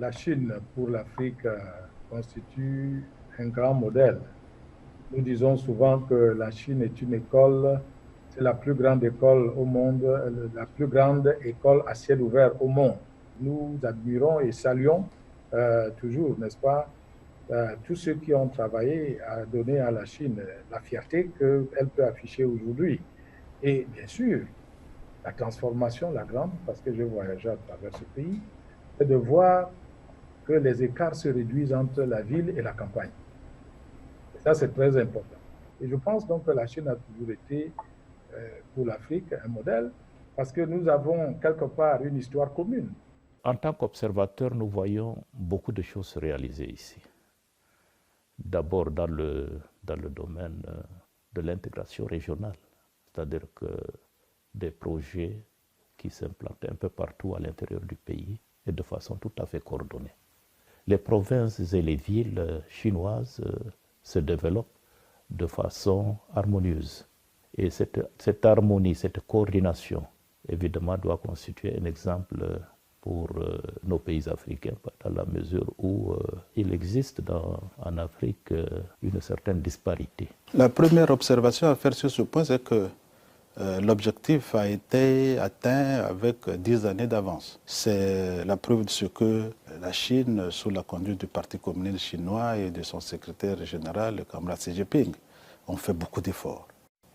La Chine pour l'Afrique constitue un grand modèle. Nous disons souvent que la Chine est une école, c'est la plus grande école au monde, la plus grande école à ciel ouvert au monde. Nous admirons et saluons toujours, n'est-ce pas, tous ceux qui ont travaillé à donner à la Chine la fierté qu'elle peut afficher aujourd'hui. Et bien sûr, la transformation, la grande, parce que je voyage à travers ce pays, c'est de voir que les écarts se réduisent entre la ville et la campagne. Et ça, c'est très important. Et je pense donc que la Chine a toujours été, pour l'Afrique, un modèle, parce que nous avons quelque part une histoire commune. En tant qu'observateur, nous voyons beaucoup de choses se réaliser ici. D'abord dans le domaine de l'intégration régionale, c'est-à-dire que des projets qui s'implantent un peu partout à l'intérieur du pays et de façon tout à fait coordonnée. Les provinces et les villes chinoises se développent de façon harmonieuse. Et cette harmonie, cette coordination, évidemment, doit constituer un exemple pour nos pays africains, dans la mesure où il existe en Afrique une certaine disparité. La première observation à faire sur ce point, c'est que l'objectif a été atteint avec 10 années d'avance. C'est la preuve de ce que la Chine, sous la conduite du Parti communiste chinois et de son secrétaire général, le camarade Xi Jinping, ont fait beaucoup d'efforts.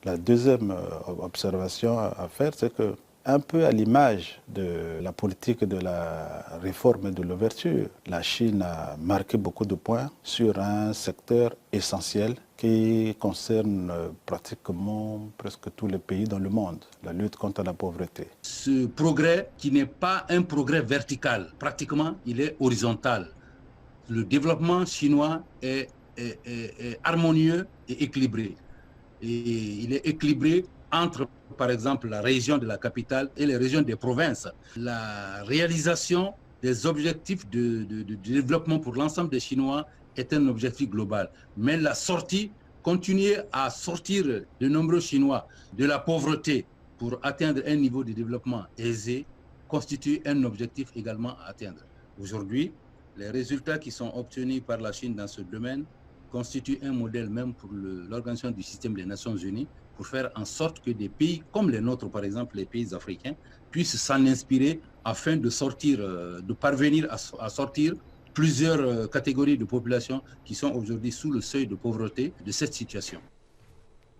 La deuxième observation à faire, c'est que, un peu à l'image de la politique de la réforme et de l'ouverture, la Chine a marqué beaucoup de points sur un secteur essentiel qui concerne pratiquement presque tous les pays dans le monde, la lutte contre la pauvreté. Ce progrès qui n'est pas un progrès vertical, pratiquement il est horizontal. Le développement chinois est harmonieux et équilibré. Et il est équilibré entre, par exemple, la région de la capitale et les régions des provinces. La réalisation des objectifs de développement pour l'ensemble des Chinois est un objectif global. Mais la sortie, continuer à sortir de nombreux Chinois de la pauvreté pour atteindre un niveau de développement aisé, constitue un objectif également à atteindre. Aujourd'hui, les résultats qui sont obtenus par la Chine dans ce domaine constituent un modèle même pour l'Organisation du système des Nations Unies, pour faire en sorte que des pays comme les nôtres, par exemple les pays africains, puissent s'en inspirer afin de sortir, de parvenir à sortir plusieurs catégories de population qui sont aujourd'hui sous le seuil de pauvreté de cette situation.